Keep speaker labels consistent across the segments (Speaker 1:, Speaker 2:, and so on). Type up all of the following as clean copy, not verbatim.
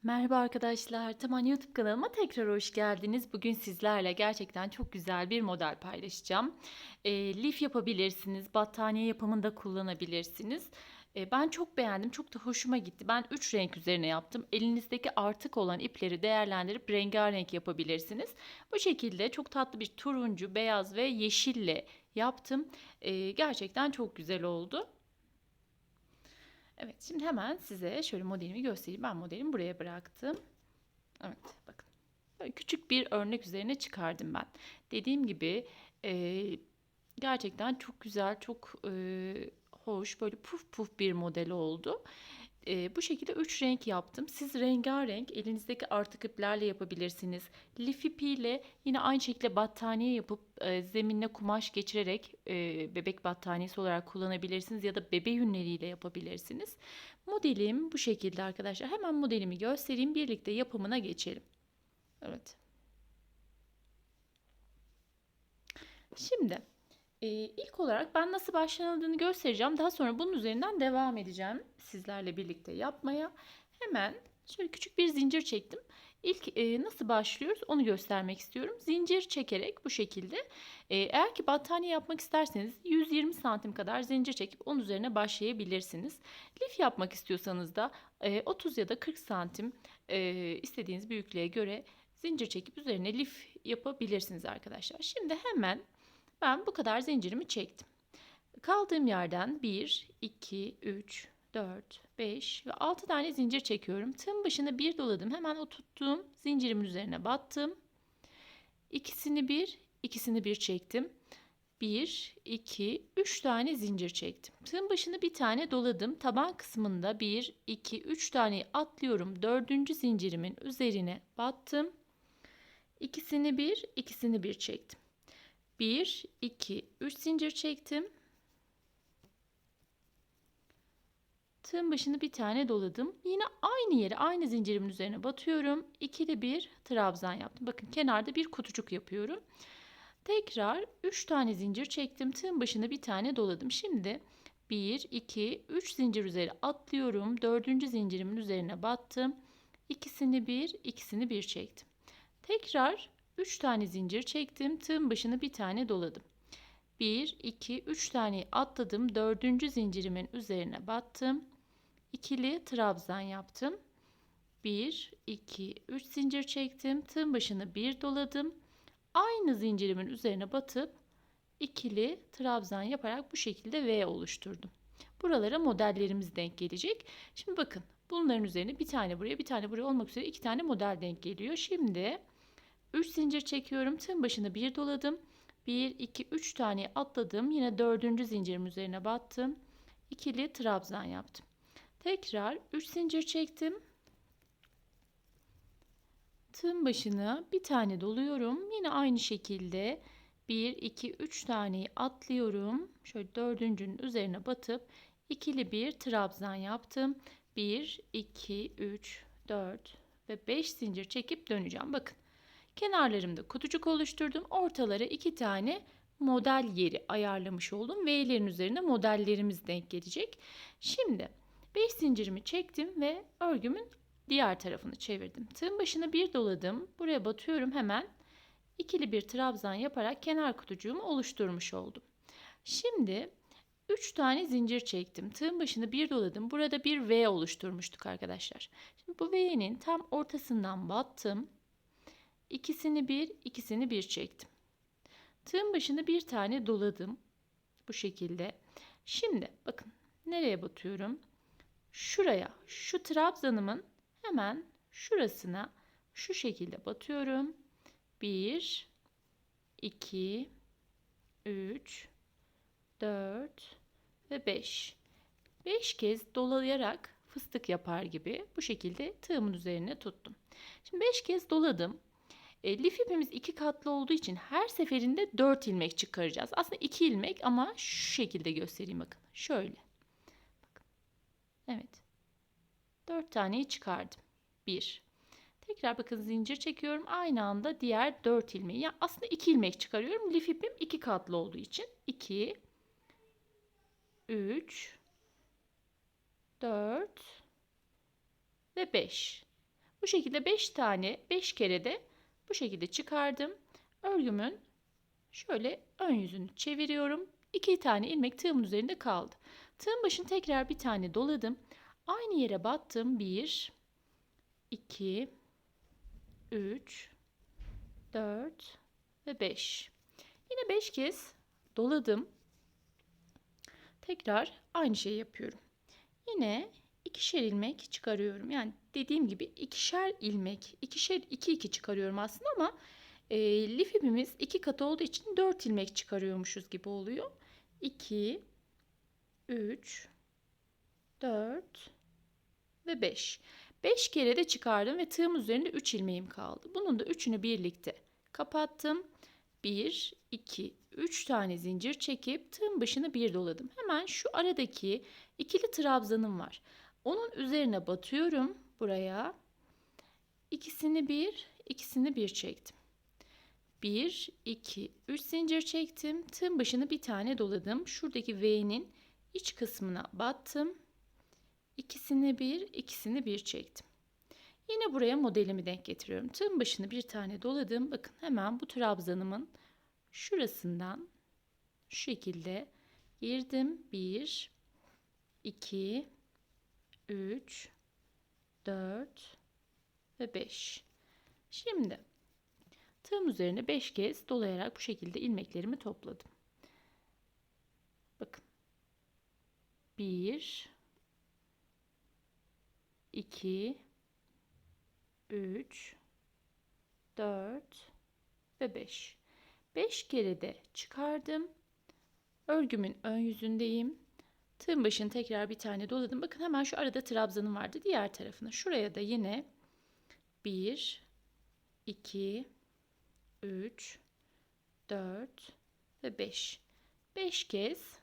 Speaker 1: Merhaba arkadaşlar, Taman YouTube kanalıma tekrar hoş geldiniz. Bugün sizlerle gerçekten çok güzel bir model paylaşacağım. Lif yapabilirsiniz, battaniye yapımında kullanabilirsiniz. Ben çok beğendim, çok da hoşuma gitti. Ben 3 renk üzerine yaptım. Elinizdeki artık olan ipleri değerlendirip rengarenk yapabilirsiniz. Bu şekilde çok tatlı bir turuncu, beyaz ve yeşille yaptım. Gerçekten çok güzel oldu. Evet, şimdi hemen size şöyle modelimi göstereyim. Ben modelimi buraya bıraktım. Evet, bakın. Böyle küçük bir örnek üzerine çıkardım ben. Dediğim gibi e, gerçekten çok güzel, çok hoş, böyle puf puf bir model oldu. Bu şekilde 3 renk yaptım. Siz rengarenk elinizdeki artık iplerle yapabilirsiniz. Lif ipiyle yine aynı şekilde battaniye yapıp zeminine kumaş geçirerek bebek battaniyesi olarak kullanabilirsiniz ya da bebe yünleriyle yapabilirsiniz. Modelim bu şekilde arkadaşlar. Hemen modelimi göstereyim, birlikte yapımına geçelim. Evet. Şimdi ilk olarak ben nasıl başlanıldığını göstereceğim. Daha sonra bunun üzerinden devam edeceğim sizlerle birlikte yapmaya. Hemen şöyle küçük bir zincir çektim. İlk nasıl başlıyoruz onu göstermek istiyorum. Zincir çekerek bu şekilde. Eğer ki battaniye yapmak isterseniz 120 santim kadar zincir çekip onun üzerine başlayabilirsiniz. Lif yapmak istiyorsanız da 30 ya da 40 santim istediğiniz büyüklüğe göre zincir çekip üzerine lif yapabilirsiniz arkadaşlar. Şimdi hemen ben bu kadar zincirimi çektim. Kaldığım yerden 1, 2, 3, 4, 5 ve 6 tane zincir çekiyorum. Tığın başına bir doladım. Hemen o tuttuğum zincirimin üzerine battım. İkisini bir çektim. 1, 2, 3 tane zincir çektim. Tığın başına bir tane doladım. Taban kısmında 1, 2, 3 tane atlıyorum. Dördüncü zincirimin üzerine battım. İkisini bir çektim. 1, 2, 3 zincir çektim. Tığın başını bir tane doladım. Yine aynı yere, aynı zincirimin üzerine batıyorum. İkili bir trabzan yaptım. Bakın kenarda bir kutucuk yapıyorum. Tekrar 3 tane zincir çektim. Tığın başına bir tane doladım. Şimdi 1, 2, 3 zincir üzeri atlıyorum. Dördüncü zincirimin üzerine battım. İkisini bir çektim. Tekrar 3 tane zincir çektim. Tığın başına bir tane doladım. 1, 2, 3 tane atladım. Dördüncü zincirimin üzerine battım. İkili trabzan yaptım. 1, 2, 3 zincir çektim. Tığın başını bir doladım. Aynı zincirimin üzerine batıp ikili trabzan yaparak bu şekilde V oluşturdum. Buralara modellerimiz denk gelecek. Şimdi bakın, bunların üzerine bir tane buraya bir tane buraya olmak üzere iki tane model denk geliyor. Şimdi 3 zincir çekiyorum. Tığın başına bir doladım. 1, 2, 3 tane atladım. Yine dördüncü zincirim üzerine battım. İkili trabzan yaptım. Tekrar 3 zincir çektim. Tığın başına bir tane doluyorum. Yine aynı şekilde 1, 2, 3 taneyi atlıyorum. Şöyle dördüncünün üzerine batıp ikili bir trabzan yaptım. 1, 2, 3, 4 ve 5 zincir çekip döneceğim. Bakın. Kenarlarımda kutucuk oluşturdum. Ortalara 2 tane model yeri ayarlamış oldum. V'lerin üzerine modellerimiz denk gelecek. Şimdi 5 zincirimi çektim ve örgümün diğer tarafını çevirdim. Tığın başına bir doladım. Buraya batıyorum hemen. İkili bir trabzan yaparak kenar kutucuğumu oluşturmuş oldum. Şimdi 3 tane zincir çektim. Tığın başına bir doladım. Burada bir V oluşturmuştuk arkadaşlar. Şimdi bu V'nin tam ortasından battım. İkisini bir çektim. Tığın başına bir tane doladım. Bu şekilde. Şimdi bakın nereye batıyorum? Şuraya, şu trabzanımın hemen şurasına şu şekilde batıyorum. 1, 2, 3, 4 ve 5. 5 kez dolayarak fıstık yapar gibi bu şekilde tığımın üzerine tuttum. Şimdi 5 kez doladım. Lif ipimiz iki katlı olduğu için her seferinde 4 ilmek çıkaracağız. Aslında 2 ilmek ama şu şekilde göstereyim bakın. Şöyle. Bakın. Evet. 4 taneyi çıkardım. 1. Tekrar bakın zincir çekiyorum. Aynı anda diğer 4 ilmeği. Yani aslında 2 ilmek çıkarıyorum. Lif ipim iki katlı olduğu için. 2, 3, 4 ve 5. Bu şekilde 5 tane 5 kere de bu şekilde çıkardım. Örgümün şöyle ön yüzünü çeviriyorum. 2 tane ilmek tığımın üzerinde kaldı. Tığın başını tekrar bir tane doladım. Aynı yere battım. 1, 2, 3, 4 ve 5. Yine 5 kez doladım. Tekrar aynı şeyi yapıyorum. Yine ikişer ilmek çıkarıyorum. Yani dediğim gibi ikişer ilmek, ikişer 2 çıkarıyorum aslında ama lif ipimiz 2 kat olduğu için 4 ilmek çıkarıyormuşuz gibi oluyor. 2, 3, 4 ve 5. 5 kere de çıkardım ve tığım üzerinde 3 ilmeğim kaldı. Bunun da üçünü birlikte kapattım. 1, 2, 3 tane zincir çekip tığın başını bir doladım. Hemen şu aradaki ikili trabzanım var. Onun üzerine batıyorum buraya. İkisini bir çektim. 1, 2, 3 zincir çektim. Tığın başını bir tane doladım. Şuradaki V'nin iç kısmına battım. İkisini bir çektim. Yine buraya modelimi denk getiriyorum. Tığın başını bir tane doladım. Bakın hemen bu trabzanımın şurasından şu şekilde girdim. 1, 2, 3, 4 ve 5. Şimdi tığım üzerine 5 kez dolayarak bu şekilde ilmeklerimi topladım. Bakın. 1, 2, 3, 4 ve 5. 5 kere de çıkardım. Örgümün ön yüzündeyim. Tığın başını tekrar bir tane doladım. Bakın hemen şu arada trabzanım vardı. Diğer tarafına. Şuraya da yine 1, 2, 3, 4 ve 5. 5 kez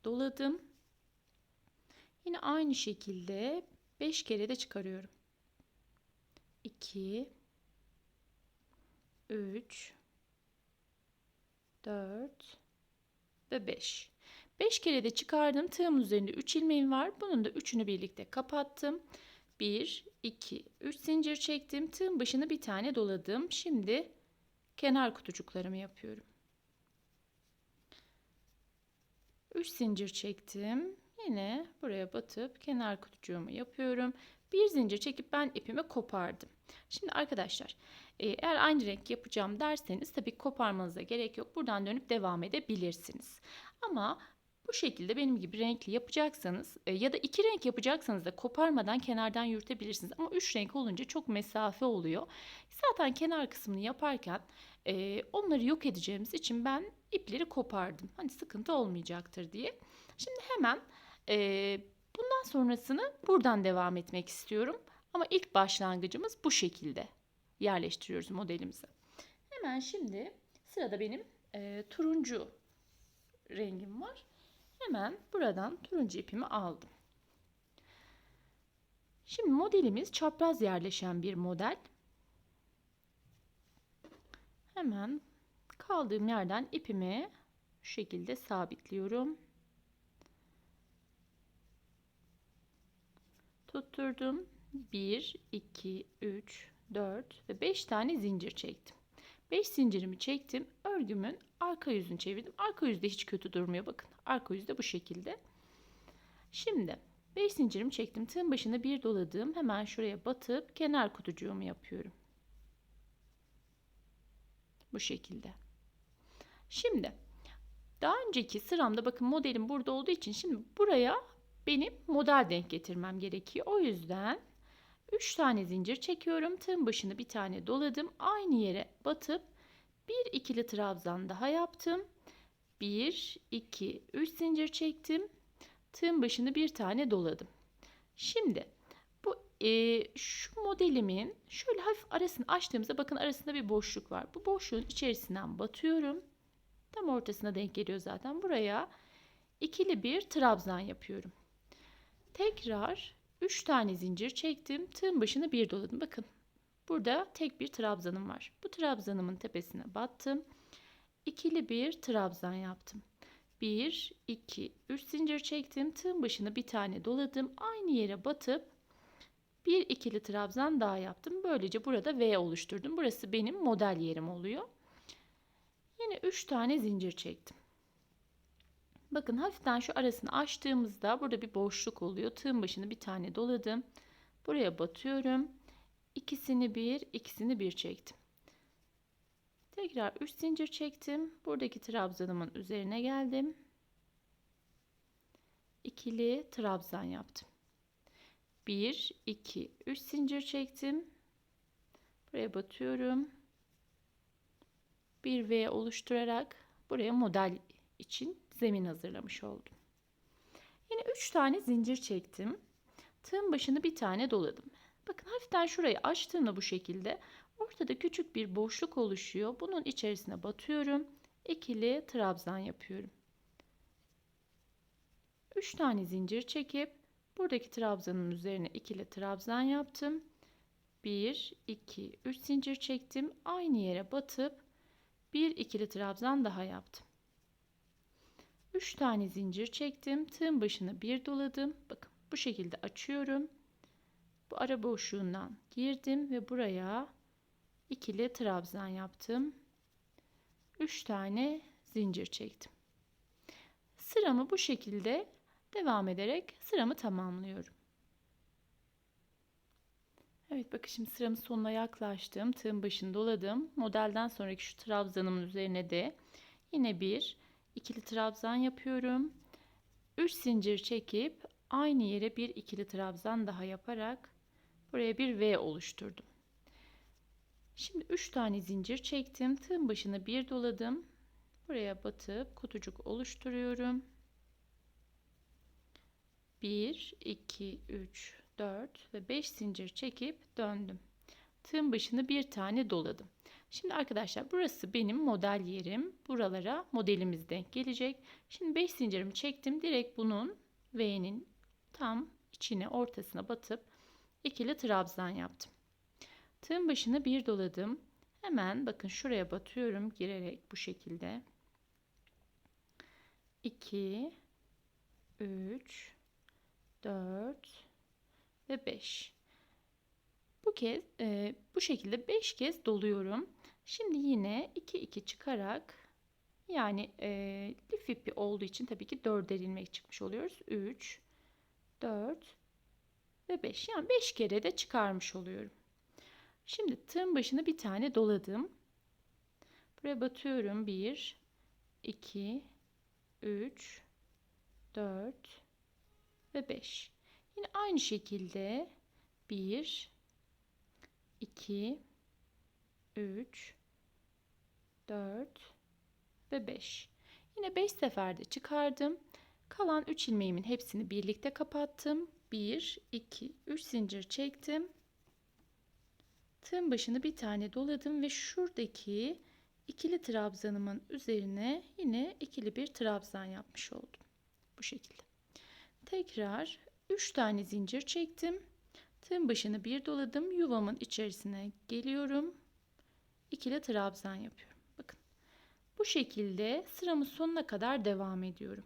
Speaker 1: doladım. Yine aynı şekilde 5 kere de çıkarıyorum. 2, 3, 4 ve 5. 5 kere de çıkardım. Tığımın üzerinde 3 ilmeğim var. Bunun da üçünü birlikte kapattım. 1, 2, 3 zincir çektim. Tığın başını bir tane doladım. Şimdi kenar kutucuklarımı yapıyorum. 3 zincir çektim. Yine buraya batıp kenar kutucuğumu yapıyorum. Bir zincir çekip ben ipimi kopardım. Şimdi arkadaşlar eğer aynı renk yapacağım derseniz tabii koparmanıza gerek yok. Buradan dönüp devam edebilirsiniz. Ama bu şekilde benim gibi renkli yapacaksanız ya da 2 renk yapacaksanız da koparmadan kenardan yürütebilirsiniz. Ama 3 renk olunca çok mesafe oluyor. Zaten kenar kısmını yaparken onları yok edeceğimiz için ben ipleri kopardım. Hani sıkıntı olmayacaktır diye. Şimdi hemen bundan sonrasını buradan devam etmek istiyorum. Ama ilk başlangıcımız bu şekilde yerleştiriyoruz modelimizi. Hemen şimdi sırada benim turuncu rengim var. Hemen buradan turuncu ipimi aldım. Şimdi modelimiz çapraz yerleşen bir model. Hemen kaldığım yerden ipimi şu şekilde sabitliyorum. Tutturdum. 1, 2, 3, 4 ve 5 tane zincir çektim. 5 zincirimi çektim. Örgümün arka yüzünü çevirdim. Arka yüzde hiç kötü durmuyor. Bakın arka yüzde bu şekilde. Şimdi 5 zincirimi çektim. Tığın başına bir doladım. Hemen şuraya batıp kenar kutucuğumu yapıyorum. Bu şekilde. Şimdi daha önceki sıramda bakın modelim burada olduğu için şimdi buraya benim model denk getirmem gerekiyor. O yüzden 3 tane zincir çekiyorum. Tığın başını bir tane doladım. Aynı yere batıp bir ikili trabzan daha yaptım. 1, 2, 3 zincir çektim. Tığın başını bir tane doladım. Şimdi bu şu modelimin şöyle hafif arasını açtığımızda bakın arasında bir boşluk var. Bu boşluğun içerisinden batıyorum. Tam ortasına denk geliyor zaten. Buraya ikili bir trabzan yapıyorum. Tekrar 3 tane zincir çektim. Tığın başını bir doladım. Bakın burada tek bir trabzanım var. Bu trabzanımın tepesine battım. İkili bir trabzan yaptım. 1, 2, 3 zincir çektim. Tığın başını bir tane doladım. Aynı yere batıp Bir ikili trabzan daha yaptım. Böylece burada V oluşturdum. Burası benim model yerim oluyor. Yine 3 tane zincir çektim. Bakın hafiften şu arasını açtığımızda burada bir boşluk oluyor. Tığın başını bir tane doladım. Buraya batıyorum. İkisini bir çektim. Tekrar 3 zincir çektim. Buradaki trabzanımın üzerine geldim. İkili trabzan yaptım. 1, 2, 3 zincir çektim. Buraya batıyorum. Bir V oluşturarak buraya model için zemin hazırlamış oldum. Yine 3 tane zincir çektim. Tığın başını bir tane doladım. Bakın hafiften şurayı açtığımda bu şekilde ortada küçük bir boşluk oluşuyor. Bunun içerisine batıyorum. İkili trabzan yapıyorum. 3 tane zincir çekip buradaki trabzanın üzerine ikili trabzan yaptım. 1, 2, 3 zincir çektim. Aynı yere batıp bir ikili trabzan daha yaptım. 3 tane zincir çektim. Tığın başını bir doladım. Bakın bu şekilde açıyorum. Bu ara boşluğundan girdim ve buraya ikili trabzan yaptım. 3 tane zincir çektim. Sıramı bu şekilde devam ederek sıramı tamamlıyorum. Evet, bakın şimdi sıramın sonuna yaklaştım. Tığın başını doladım. Modelden sonraki şu trabzanımın üzerine de yine bir ikili trabzan yapıyorum. 3 zincir çekip aynı yere bir ikili trabzan daha yaparak buraya bir V oluşturdum. Şimdi 3 tane zincir çektim. Tığın başını bir doladım. Buraya batıp kutucuk oluşturuyorum. 1, 2, 3, 4 ve 5 zincir çekip döndüm. Tığın başını bir tane doladım. Şimdi arkadaşlar burası benim model yerim. Buralara modelimiz denk gelecek. Şimdi 5 zincirimi çektim. Direkt bunun V'nin tam içine ortasına batıp ikili trabzan yaptım. Tığın başını bir doladım. Hemen bakın şuraya batıyorum girerek bu şekilde. 2, 3, 4 ve 5. Bu şekilde 5 kez doluyorum. Şimdi yine 2 2 çıkarak yani lif ipi olduğu için tabii ki 4'er ilmek çıkmış oluyoruz. 3, 4 ve 5. Yani 5 kere de çıkarmış oluyorum. Şimdi tığın başına bir tane doladım. Buraya batıyorum. 1, 2, 3, 4 ve 5. Yine aynı şekilde 1, 2, 3, 4 ve 5. Yine 5 seferde çıkardım. Kalan 3 ilmeğimin hepsini birlikte kapattım. 1, 2, 3 zincir çektim. Tığın başını bir tane doladım ve şuradaki ikili trabzanımın üzerine yine ikili bir trabzan yapmış oldum. Bu şekilde. Tekrar 3 tane zincir çektim. Tığın başını bir doladım. Yuvamın içerisine geliyorum. İkili trabzan yapıyorum. Bakın. Bu şekilde sıramın sonuna kadar devam ediyorum.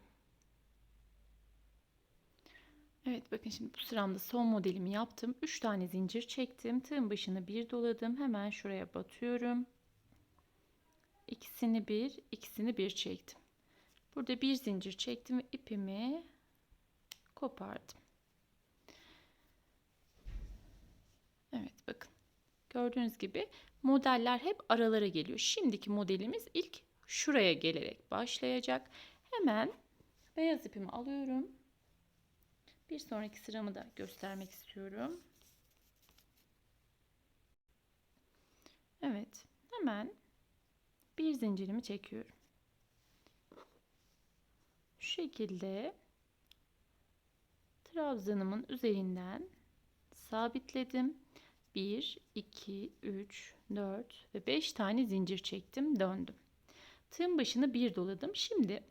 Speaker 1: Evet, bakın şimdi bu sıramda son modelimi yaptım. 3 tane zincir çektim. Tığın başını bir doladım. Hemen şuraya batıyorum. İkisini bir çektim. Burada bir zincir çektim ve ipimi kopardım. Evet, bakın. Gördüğünüz gibi modeller hep aralara geliyor. Şimdiki modelimiz ilk şuraya gelerek başlayacak. Hemen beyaz ipimi alıyorum. Bir sonraki sıramı da göstermek istiyorum. Evet, hemen bir zincirimi çekiyorum. Şu şekilde trabzanımın üzerinden sabitledim. 1, 2, 3, 4 ve 5 tane zincir çektim, döndüm. Tığın başını bir doladım. Şimdi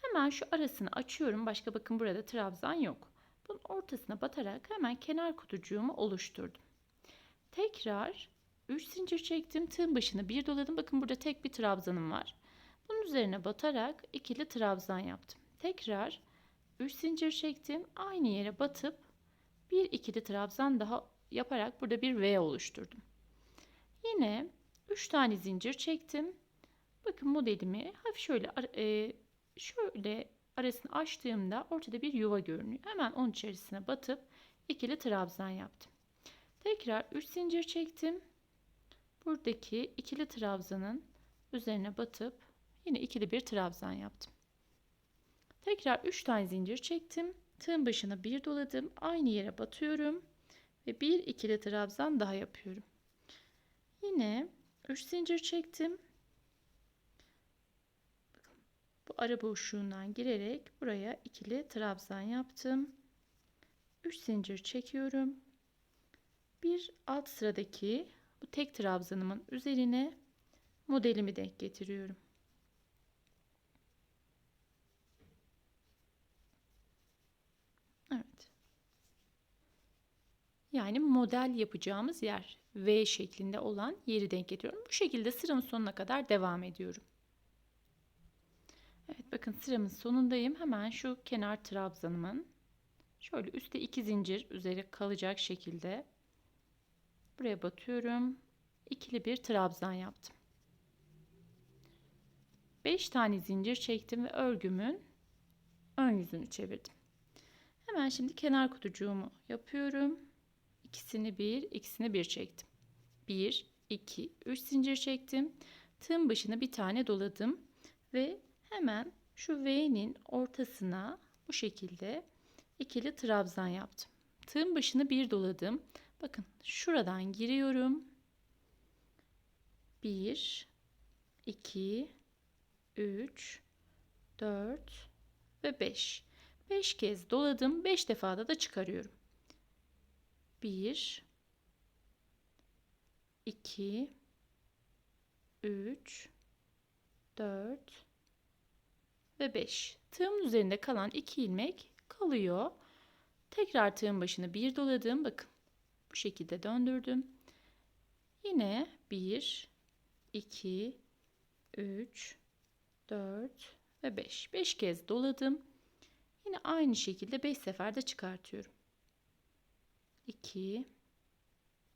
Speaker 1: hemen şu arasını açıyorum. Başka bakın burada trabzan yok. Bunun ortasına batarak hemen kenar kutucuğumu oluşturdum. Tekrar 3 zincir çektim. Tığın başını bir doladım. Bakın burada tek bir trabzanım var. Bunun üzerine batarak ikili trabzan yaptım. Tekrar 3 zincir çektim. Aynı yere batıp Bir ikili trabzan daha yaparak burada bir V oluşturdum. Yine 3 tane zincir çektim. Bakın modelimi hafif şöyle arasını açtığımda ortada bir yuva görünüyor. Hemen onun içerisine batıp ikili trabzan yaptım. Tekrar 3 zincir çektim. Buradaki ikili trabzanın üzerine batıp yine ikili bir trabzan yaptım. Tekrar 3 tane zincir çektim. Tığın başına bir doladım. Aynı yere batıyorum ve bir ikili trabzan daha yapıyorum. Yine 3 zincir çektim. Bu ara boşluğundan girerek buraya ikili trabzan yaptım. 3 zincir çekiyorum. Bir alt sıradaki bu tek trabzanımın üzerine modelimi denk getiriyorum. Evet. Yani model yapacağımız yer V şeklinde olan yeri denk getiriyorum. Bu şekilde sıramın sonuna kadar devam ediyorum. Evet, bakın sıramın sonundayım. Hemen şu kenar trabzanımın şöyle üstte 2 zincir üzeri kalacak şekilde buraya batıyorum. İkili bir trabzan yaptım. 5 tane zincir çektim ve örgümün ön yüzünü çevirdim. Hemen şimdi kenar kutucuğumu yapıyorum. İkisini bir çektim. 1, 2, 3 zincir çektim. Tığın başına bir tane doladım ve hemen şu V'nin ortasına bu şekilde ikili trabzan yaptım. Tığın başını bir doladım. Bakın şuradan giriyorum. 1, 2, 3, 4 ve 5. 5 kez doladım. 5 defada da çıkarıyorum. 1, 2, 3, 4 ve 5. Tığımın üzerinde kalan 2 ilmek kalıyor. Tekrar tığın başını bir doladım. Bakın bu şekilde döndürdüm. Yine 1, 2, 3, 4 ve 5. 5 kez doladım. Yine aynı şekilde 5 seferde çıkartıyorum. 2,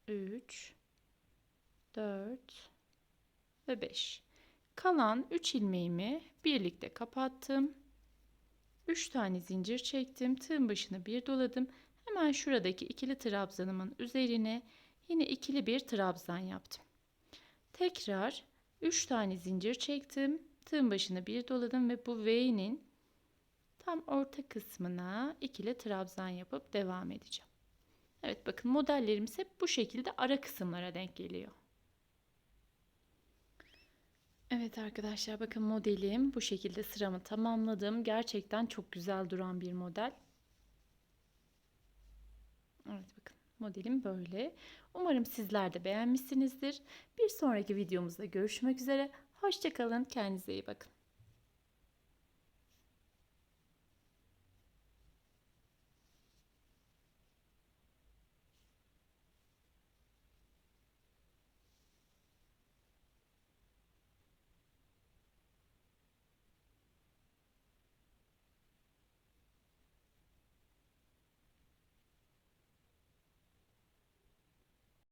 Speaker 1: 3, 4 ve 5. Kalan 3 ilmeğimi birlikte kapattım. 3 tane zincir çektim. Tığın başına bir doladım. Hemen şuradaki ikili trabzanımın üzerine yine ikili bir trabzan yaptım. Tekrar 3 tane zincir çektim. Tığın başına bir doladım ve bu V'nin tam orta kısmına ikili trabzan yapıp devam edeceğim. Evet, bakın modellerimiz hep bu şekilde ara kısımlara denk geliyor. Evet arkadaşlar, bakın modelim bu şekilde, sıramı tamamladım. Gerçekten çok güzel duran bir model. Evet, bakın modelim böyle. Umarım sizler de beğenmişsinizdir. Bir sonraki videomuzda görüşmek üzere. Hoşça kalın, kendinize iyi bakın.